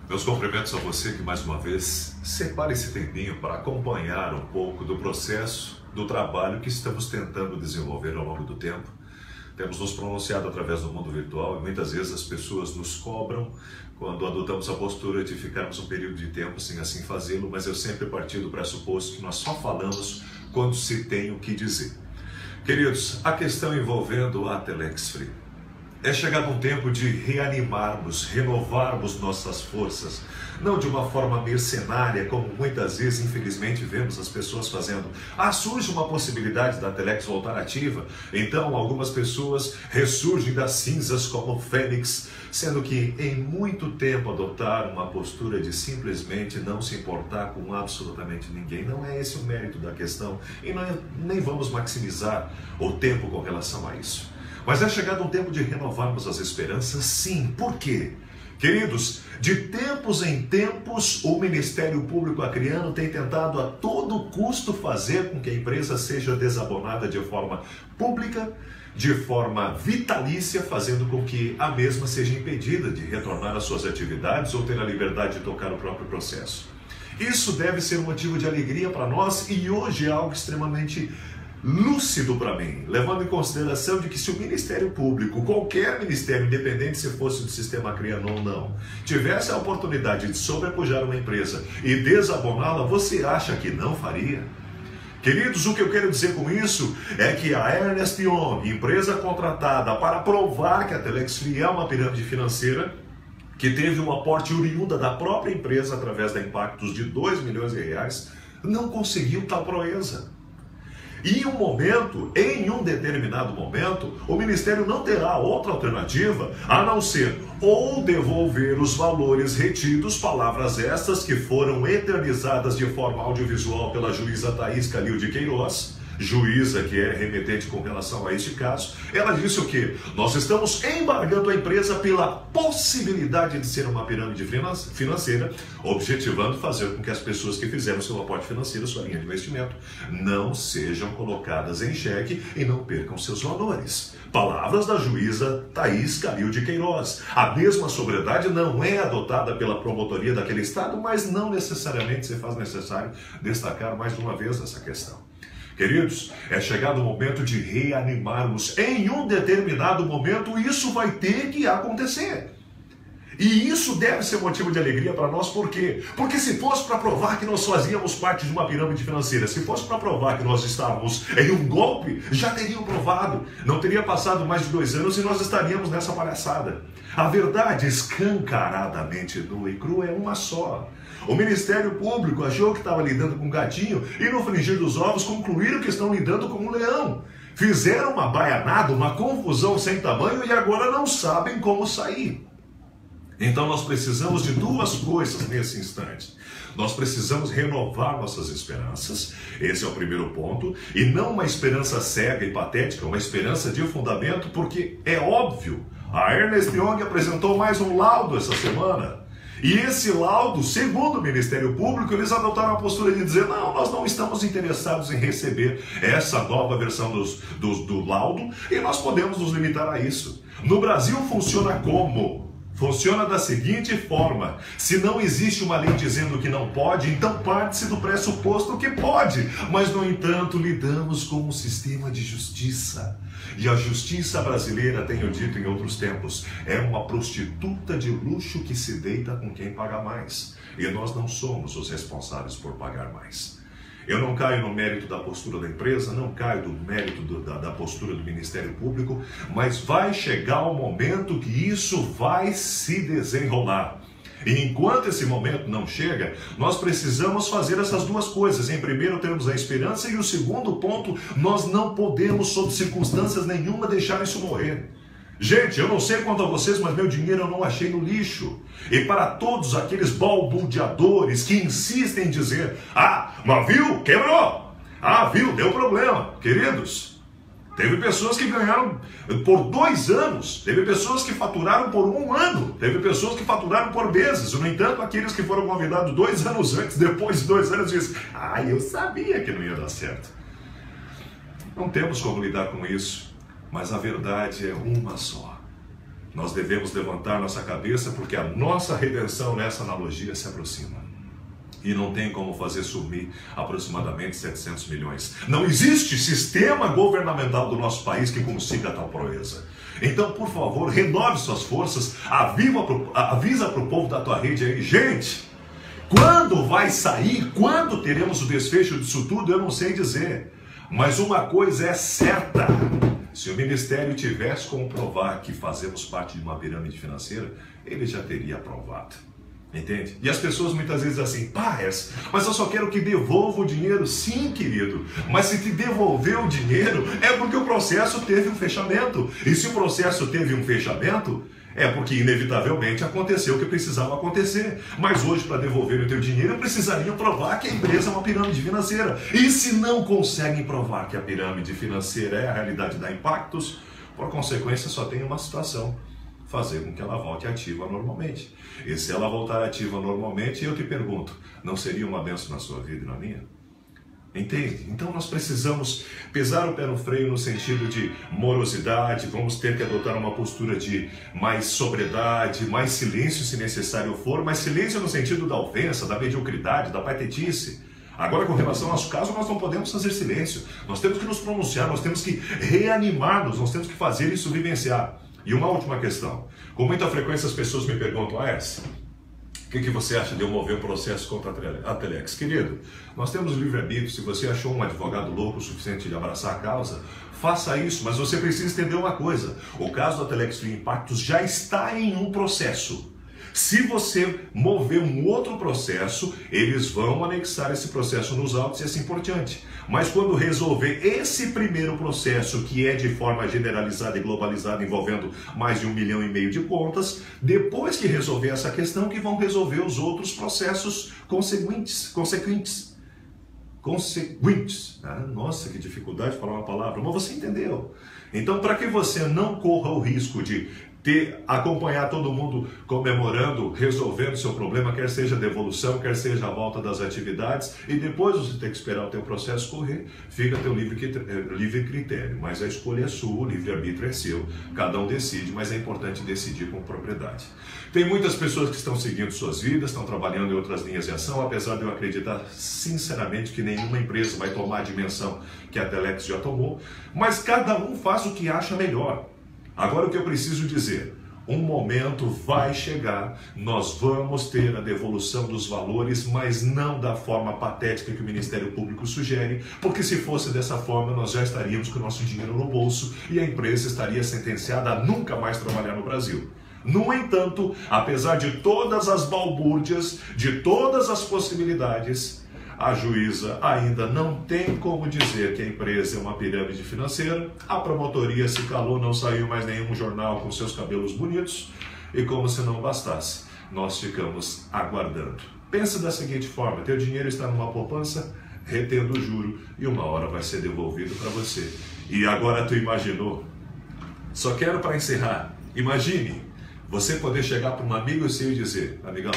Meus cumprimentos a você que mais uma vez separe esse tempinho para acompanhar um pouco do processo, do trabalho que estamos tentando desenvolver ao longo do tempo. Temos nos pronunciado através do mundo virtual e muitas vezes as pessoas nos cobram quando adotamos a postura de ficarmos um período de tempo sem assim fazê-lo, mas eu sempre parti do pressuposto que nós só falamos quando se tem o que dizer. Queridos, a questão envolvendo a Telex Free. É chegado um tempo de reanimarmos, renovarmos nossas forças, não de uma forma mercenária, como muitas vezes, infelizmente, vemos as pessoas fazendo. Surge uma possibilidade da Telex voltar ativa, então algumas pessoas ressurgem das cinzas como o Fênix, sendo que em muito tempo adotaram uma postura de simplesmente não se importar com absolutamente ninguém. Não é esse o mérito da questão e nem vamos maximizar o tempo com relação a isso. Mas é chegado um tempo de renovarmos as esperanças, sim. Por quê? Queridos, de tempos em tempos, o Ministério Público Acreano tem tentado a todo custo fazer com que a empresa seja desabonada de forma pública, de forma vitalícia, fazendo com que a mesma seja impedida de retornar às suas atividades ou ter a liberdade de tocar o próprio processo. Isso deve ser um motivo de alegria para nós e hoje é algo extremamente lúcido para mim, levando em consideração de que se o Ministério Público, qualquer ministério, independente se fosse do sistema acreano ou não, tivesse a oportunidade de sobrepujar uma empresa e desaboná-la, você acha que não faria? Queridos, o que eu quero dizer com isso é que a Ernst Young, empresa contratada para provar que a Telex Free é uma pirâmide financeira, que teve um aporte oriunda da própria empresa através da Impactus de R$2 milhões, não conseguiu tal proeza. E em um determinado momento, o Ministério não terá outra alternativa a não ser ou devolver os valores retidos, palavras estas que foram eternizadas de forma audiovisual pela juíza Thaís Calil de Queiroz, juíza que é remetente com relação a este caso. Ela disse o quê? Nós estamos embargando a empresa pela possibilidade de ser uma pirâmide financeira, objetivando fazer com que as pessoas que fizeram seu aporte financeiro, sua linha de investimento, não sejam colocadas em xeque e não percam seus valores. Palavras da juíza Thaís Calil de Queiroz. A mesma sobriedade não é adotada pela promotoria daquele estado, mas não necessariamente se faz necessário destacar mais uma vez essa questão. Queridos, é chegado o momento de reanimarmos. Em um determinado momento, isso vai ter que acontecer. E isso deve ser motivo de alegria para nós, por quê? Porque se fosse para provar que nós fazíamos parte de uma pirâmide financeira, se fosse para provar que nós estávamos em um golpe, já teriam provado. Não teria passado mais de 2 anos e nós estaríamos nessa palhaçada. A verdade escancaradamente nua e crua é uma só. O Ministério Público achou que estava lidando com um gatinho e no frigir dos ovos concluíram que estão lidando com um leão. Fizeram uma baianada, uma confusão sem tamanho e agora não sabem como sair. Então nós precisamos de duas coisas nesse instante. Nós precisamos renovar nossas esperanças, esse é o primeiro ponto, e não uma esperança cega e patética, uma esperança de fundamento, porque é óbvio, a Ernst Young apresentou mais um laudo essa semana. E esse laudo, segundo o Ministério Público, eles adotaram a postura de dizer: não, nós não estamos interessados em receber essa nova versão do laudo e nós podemos nos limitar a isso. No Brasil funciona como? Funciona da seguinte forma: se não existe uma lei dizendo que não pode, então parte-se do pressuposto que pode. Mas, no entanto, lidamos com um sistema de justiça. E a justiça brasileira, tenho dito em outros tempos, é uma prostituta de luxo que se deita com quem paga mais. E nós não somos os responsáveis por pagar mais. Eu não caio no mérito da postura da empresa, não caio no mérito da postura do Ministério Público, mas vai chegar o momento que isso vai se desenrolar. E enquanto esse momento não chega, nós precisamos fazer essas duas coisas. Em primeiro, termos a esperança, e o segundo ponto, nós não podemos, sob circunstâncias nenhuma, deixar isso morrer. Gente, eu não sei quanto a vocês, mas meu dinheiro eu não achei no lixo. E para todos aqueles balbuciadores que insistem em dizer: mas viu, quebrou. Viu, deu problema. Queridos, teve pessoas que ganharam por 2 anos, teve pessoas que faturaram por 1 ano, teve pessoas que faturaram por meses. No entanto, aqueles que foram convidados 2 anos antes, depois de 2 anos, dizem: eu sabia que não ia dar certo. Não temos como lidar com isso, mas a verdade é uma só. Nós devemos levantar nossa cabeça porque a nossa redenção nessa analogia se aproxima. E não tem como fazer sumir aproximadamente 700 milhões. Não existe sistema governamental do nosso país que consiga tal proeza. Então, por favor, renove suas forças, avisa para o povo da tua rede aí, gente, quando vai sair, quando teremos o desfecho disso tudo, eu não sei dizer. Mas uma coisa é certa, se o Ministério tivesse como provar que fazemos parte de uma pirâmide financeira, ele já teria aprovado. Entende? E as pessoas muitas vezes dizem assim, mas eu só quero que devolva o dinheiro. Sim, querido, mas se te devolver o dinheiro é porque o processo teve um fechamento. E se o processo teve um fechamento, é porque inevitavelmente aconteceu o que precisava acontecer. Mas hoje, para devolver o teu dinheiro, precisariam provar que a empresa é uma pirâmide financeira. E se não conseguem provar que a pirâmide financeira é a realidade da Impactus, por consequência só tem uma situação: fazer com que ela volte ativa normalmente. E se ela voltar ativa normalmente, eu te pergunto, não seria uma bênção na sua vida e na minha? Entende? Então nós precisamos pesar o pé no freio no sentido de morosidade, vamos ter que adotar uma postura de mais sobriedade, mais silêncio se necessário for, mas silêncio no sentido da ofensa, da mediocridade, da patetice. Agora, com relação ao nosso caso, nós não podemos fazer silêncio, nós temos que nos pronunciar, nós temos que reanimar-nos, nós temos que fazer isso vivenciar. E uma última questão, com muita frequência as pessoas me perguntam, o que você acha de eu mover o processo contra a Telex? Querido, nós temos livre-arbítrio. Se você achou um advogado louco o suficiente de abraçar a causa, faça isso, mas você precisa entender uma coisa: o caso da Telex Free Impactus já está em um processo. Se você mover um outro processo, eles vão anexar esse processo nos autos e assim por diante. Mas quando resolver esse primeiro processo, que é de forma generalizada e globalizada, envolvendo mais de 1,5 milhão de contas, depois que resolver essa questão, que vão resolver os outros processos consequentes. Nossa, que dificuldade de falar uma palavra, mas você entendeu. Então, para que você não corra o risco de acompanhar todo mundo comemorando, resolvendo seu problema, quer seja a devolução, quer seja a volta das atividades, e depois você tem que esperar o teu processo correr, fica teu livre critério, mas a escolha é sua, o livre-arbítrio é seu, cada um decide, mas é importante decidir com propriedade. Tem muitas pessoas que estão seguindo suas vidas, estão trabalhando em outras linhas de ação, apesar de eu acreditar sinceramente que nenhuma empresa vai tomar a dimensão que a Telex já tomou, mas cada um faz o que acha melhor. Agora o que eu preciso dizer, um momento vai chegar, nós vamos ter a devolução dos valores, mas não da forma patética que o Ministério Público sugere, porque se fosse dessa forma nós já estaríamos com o nosso dinheiro no bolso e a empresa estaria sentenciada a nunca mais trabalhar no Brasil. No entanto, apesar de todas as balbúrdias, de todas as possibilidades, a juíza ainda não tem como dizer que a empresa é uma pirâmide financeira, a promotoria se calou, não saiu mais nenhum jornal com seus cabelos bonitos, e como se não bastasse, nós ficamos aguardando. Pensa da seguinte forma, teu dinheiro está numa poupança, retendo o juro, e uma hora vai ser devolvido para você. E agora tu imaginou? Só quero para encerrar, imagine você poder chegar para um amigo seu e dizer, amigão,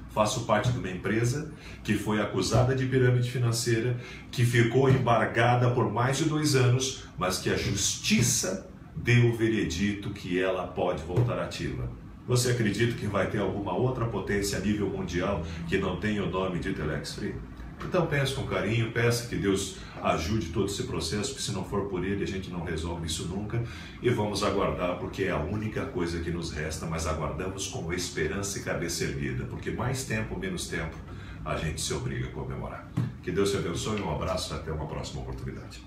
faço parte de uma empresa que foi acusada de pirâmide financeira, que ficou embargada por mais de 2 anos, mas que a justiça deu o veredito que ela pode voltar ativa. Você acredita que vai ter alguma outra potência a nível mundial que não tenha o nome de Telex Free? Então pense com carinho, peça que Deus ajude todo esse processo, porque se não for por Ele a gente não resolve isso nunca, e vamos aguardar, porque é a única coisa que nos resta, mas aguardamos com esperança e cabeça erguida, porque mais tempo, menos tempo, a gente se obriga a comemorar. Que Deus te abençoe, um abraço e até uma próxima oportunidade.